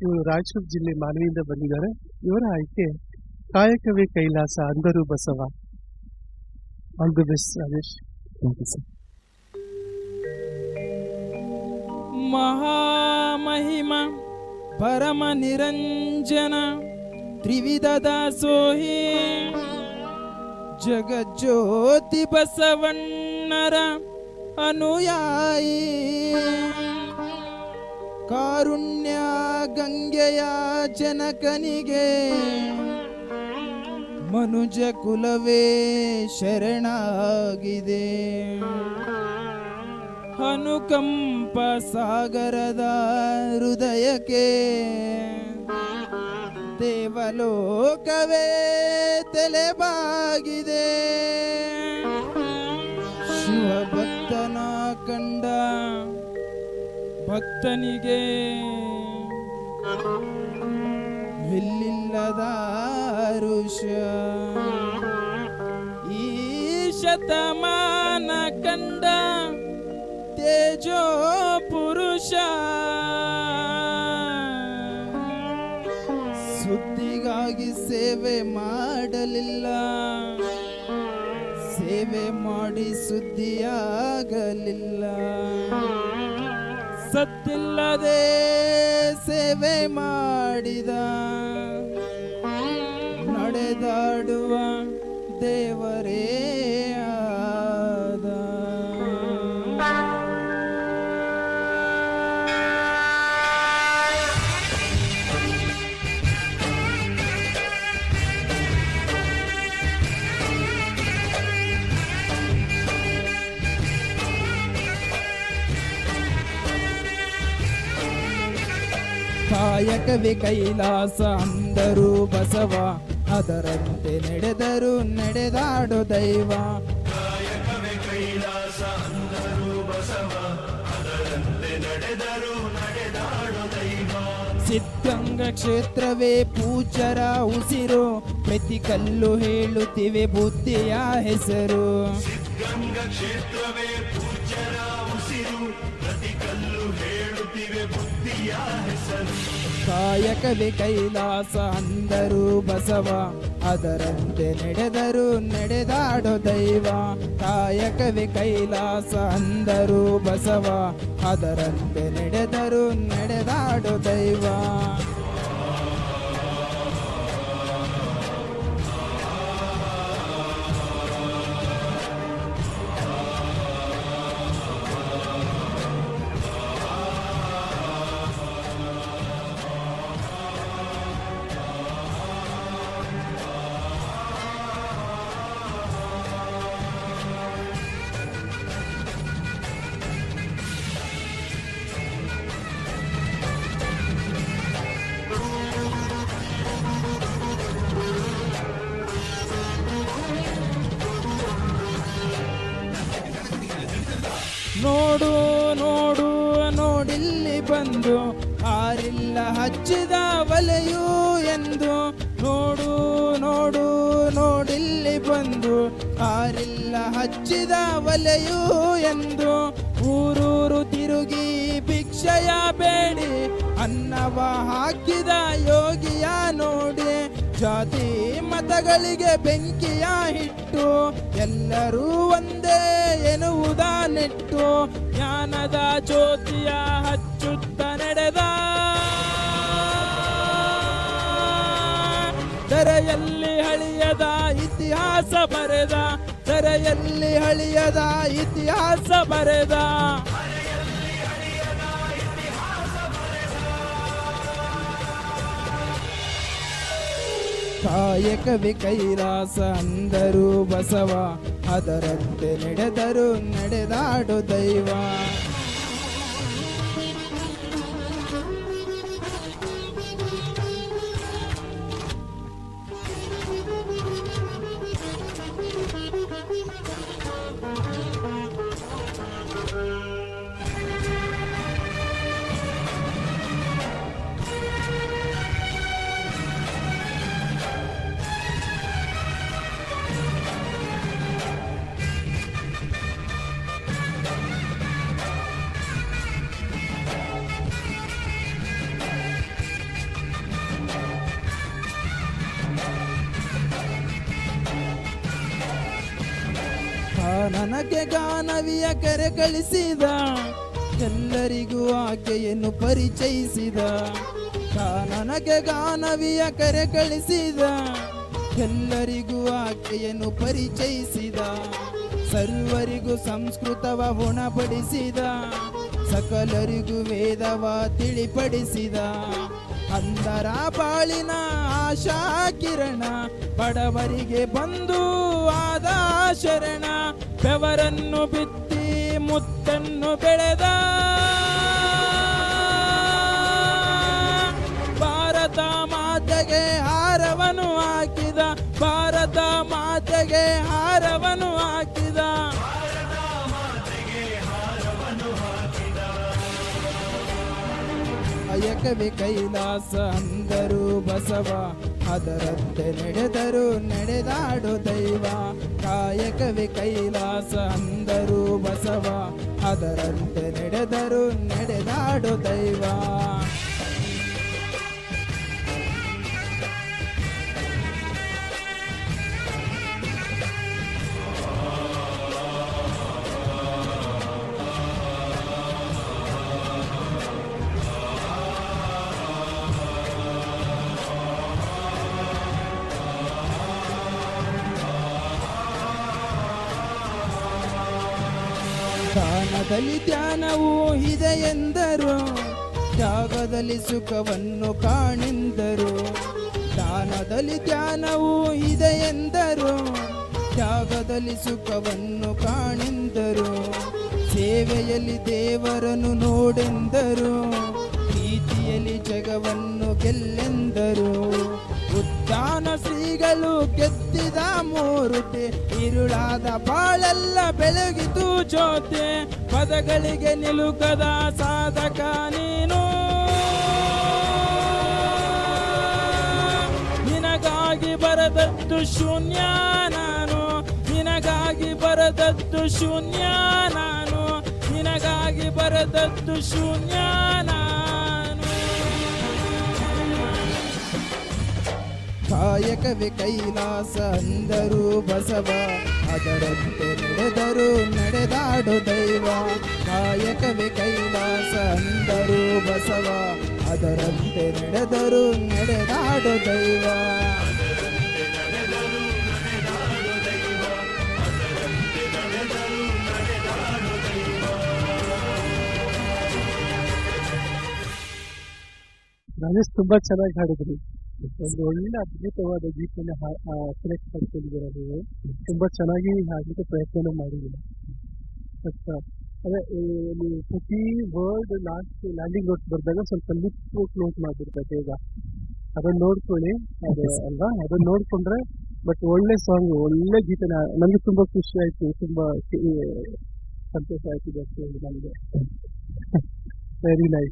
ಇವರು ರಾಯಚೂರು ಜಿಲ್ಲೆ ಮಾನವಿಯಿಂದ ಬಂದಿದ್ದಾರೆ. ಇವರ ಆಯ್ಕೆ ಕಾಯಕವೇ ಕೈಲಾಸ ಅಂದರು Basava. All the best Rajesh. Thank you sir. ಮಹಾಮಹಿಮ ಪರಮ ನಿರಂಜನ ತ್ರಿವಿಧ ದಾಸೋಹಿ ಜಗಜ್ಯೋತಿ ಬಸವಣ್ಣರ ಅನುಯಾಯಿ ಕಾರುಣ್ಯ ಗಂಗೆಯ ಜನಕನಿಗೆ ಮನುಜ ಕುಲವೇ ಶರಣಾಗಿದೆ. ಅನುಕಂಪ ಸಾಗರದ ಹೃದಯಕ್ಕೆ ದೇವಲೋಕವೇ ತಲೆಬಾಗಿದೆ. ಶಿವಭಕ್ತನ ಕಂಡ ಭಕ್ತನಿಗೆ ಎಲ್ಲಿಲ್ಲದ ಋಷ ಈ ಶತಮಾನ ಕಂಡ ತೇಜೋ ಪುರುಷ ಸುದ್ದಿಗಾಗಿ ಸೇವೆ ಮಾಡಲಿಲ್ಲ, ಸೇವೆ ಮಾಡಿ ಸುದ್ದಿಯಾಗಲಿಲ್ಲ. ಸತ್ತಿಲ್ಲದೆ ಸೇವೆ ಮಾಡಿದ ನಡೆದಾಡುವ ದೇವರೇ ಆದ. ಕಾಯಕವೇ ಕೈಲಾಸ ಅಂದರು ಬಸವ, ಅದರಂತೆ ನಡೆದರು ನಡೆದಾಡೋ ದೈವ. ಕಾಯಕವೇ ಕೈಲಾಸ ಅಂದರು ಬಸವ, ಅದರಂತೆ ನಡೆದರು ನಡೆದಾಡೋ ದೈವ. ಸಿದ್ಧಗಂಗಾ ಕ್ಷೇತ್ರವೇ ಪೂಜ್ಯರ ಉಸಿರು, ಪ್ರತಿ ಕಲ್ಲು ಹೇಳುತ್ತಿವೆ ಬುದ್ಧಿಯ ಹೆಸರು. ಸಿದ್ಧಗಂಗಾ ಕ್ಷೇತ್ರವೇ ಪೂಜ್ಯರ ಉಸಿರು, ಪ್ರತಿ ಕಲ್ಲು ಹೇಳುತ್ತಿವೆ ಬುದ್ಧಿಯ ಹೆಸರು. ಕಾಯಕವೇ ಕೈಲಾಸ ಅಂದರು ಬಸವ, ಅದರಂತೆ ನಡೆದರು ನಡೆದಾಡೋ ದೈವ. ಕಾಯಕವೇ ಕೈಲಾಸ ಅಂದರು ಬಸವ, ಅದರಂತೆ ನಡೆದರು ನಡೆದಾಡೋ ದೈವ. ನೋಡು ನೋಡು ನೋಡಿಲ್ಲಿ ಬಂದು ಆರಿಲ್ಲ ಹಚ್ಚಿದ ವಲೆಯು ಎಂದು. ನೋಡು ನೋಡು ನೋಡಿಲ್ಲಿ ಬಂದು ಆರಿಲ್ಲ ಹಚ್ಚಿದ ವಲೆಯು ಎಂದು. ಊರೂರು ತಿರುಗಿ ಭಿಕ್ಷೆಯ ಬೇಡಿ ಅನ್ನವ ಹಾಕಿದ ಯೋಗಿಯ ನೋಡಿ. ಜಾತಿ ಮತಗಳಿಗೆ ಬೆಂಕಿಯ ಹಿಟ್ಟು ಎಲ್ಲರೂ ಒಂದೇ ಎನ್ನುವುದ ನೆಟ್ಟು. ಜ್ಞಾನದ ಜ್ಯೋತಿಯ ಹಚ್ಚುತ್ತ ನಡೆದ ತೆರೆಯಲ್ಲಿ ಹಳಿಯದ ಇತಿಹಾಸ ಬರೆದ. ತೆರೆಯಲ್ಲಿ ಹಳಿಯದ ಇತಿಹಾಸ ಬರೆದ. ಕಾಯಕವೇ ಕೈಲಾಸ ಅಂದರು ಬಸವ, ಅದರಂತೆ ನಡೆದರು ನಡೆದಾಡೋ ದೈವ. ಕಾನನಕ್ಕೆ ಗಾನವಿಯ ಕರೆ ಕಳಿಸಿದ, ಎಲ್ಲರಿಗೂ ಆಕೆಯನ್ನು ಪರಿಚಯಿಸಿದ. ಕಾನನಕ್ಕೆ ಗಾನವಿಯ ಕರೆ ಕಳಿಸಿದ, ಎಲ್ಲರಿಗೂ ಆಕೆಯನ್ನು ಪರಿಚಯಿಸಿದ. ಸರ್ವರಿಗೂ ಸಂಸ್ಕೃತವ ಉಣಪಡಿಸಿದ, ಸಕಲರಿಗೂ ವೇದವ ತಿಳಿಪಡಿಸಿದ. ಅಂಧರ ಬಾಳಿನ ಆಶಾ ಕಿರಣ, ಬಡವರಿಗೆ ಬಂದು ಆದ ಶರಣ. ಬೆವರನ್ನು ಬಿತ್ತಿ ಮುತ್ತನ್ನು ಬೆಳೆದ, ಭಾರತ ಮಾತೆಗೆ ಹಾರವನು ಹಾಕಿದ, ಭಾರತ ಮಾತೆಗೆ ಹಾರವನು ಹಾಕಿದ. ಕಾಯಕವೇ ಕೈಲಾಸ ಅಂದರು ಬಸವ, ಅದರಂತೆ ನಡೆದರು ನಡೆದಾಡು ದೈವ. ಕಾಯಕವೇ ಕೈಲಾಸ ಅಂದರು ಬಸವ, ಅದರಂತೆ ನಡೆದರು ನಡೆದಾಡು ದೈವ. ದಾನದಲ್ಲಿ ಧ್ಯಾನವೂ ಇದೆ ಎಂದರು, ತ್ಯಾಗದಲ್ಲಿ ಸುಖವನ್ನು ಕಾಣೆಂದರು. ದಾನದಲ್ಲಿ ಧ್ಯಾನವೂ ಇದೆ ಎಂದರು, ತ್ಯಾಗದಲ್ಲಿ ಸುಖವನ್ನು ಕಾಣೆಂದರು. ಸೇವೆಯಲ್ಲಿ ದೇವರನ್ನು ನೋಡೆಂದರು, ಪ್ರೀತಿಯಲ್ಲಿ ಜಗವನ್ನು ಗೆಲ್ಲೆಂದರು. ಉದ್ದಾನ ಶ್ರೀಗಳು ಗೆದ್ದಿದ ಮೂರುತಿ, ഇരുಳಾದ ಬಾಳೆಲ್ಲ ಬೆಳಗಿತು ಜ್ಯೋತಿ. ಪದಗಳಿಗೆ ನಿಲುಕದ ಸಾಧಕ ನೀನು, ನಿನಗಾಗಿ ಬರದದ್ದು ಶೂನ್ಯ ನಾನು, ನಿನಗಾಗಿ ಬರದದ್ದು ಶೂನ್ಯ ನಾನು, ನಿನಗಾಗಿ ಬರದದ್ದು ಶೂನ್ಯ ನಾನು. ಕಾಯಕವೇ ಕೈಲಾಸ ಅಂದರು ಬಸವ, ಅದರಂತೆ ನಡೆದರು ನಡೆದಾಡು ದೈವ. ಕಾಯಕವೇ ಕೈಲಾಸ ಅಂದರು ಬಸವ, ಅದರಂತೆ ನಡೆದರು ನಡೆದಾಡು ದೈವ. ರಾಜೇಶ್ ತುಂಬಾ ಚೆನ್ನಾಗಿ ಹಾಡಿದ್ರಿ. ಒಂದು ಒಳ್ಳೆ ಅದ್ಭುತವಾದ ಗೀತನ ಸೆಲೆಕ್ಟ್ ಮಾಡ್ಕೊಂಡಿದ್ದೀರ ನೀವು. ತುಂಬಾ ಚೆನ್ನಾಗಿ ಹಾಡಲಿಕ್ಕೆ ಪ್ರಯತ್ನ ಮಾಡಿದ್ದೀರ. ಅದೇ ನೀವು ಪ್ರತಿ ವರ್ಡ್ ಲಾಸ್ಟ್ ಲ್ಯಾಂಡಿಂಗ್ ನೋಟ್ಸ್ ಬರ್ದಾಗ ಸ್ವಲ್ಪ ಲಿಪ್ ಕ್ಲೋಸ್ ಮಾಡ್ಬಿಡ್ತಾರೆ ಈಗ. ಅದನ್ನ ನೋಡ್ಕೊಳ್ಳಿ, ಅದು ಅಲ್ವಾ, ಅದನ್ನ ನೋಡ್ಕೊಂಡ್ರೆ. ಬಟ್ ಒಳ್ಳೆ ಸಾಂಗ್, ಒಳ್ಳೆ ಗೀತನ. ನನಗೆ ತುಂಬಾ ಖುಷಿ ಆಯ್ತು, ತುಂಬಾ ಸಂತೋಷ ಆಯ್ತು. ನಮಗೆ ವೆರಿ ನೈಸ್.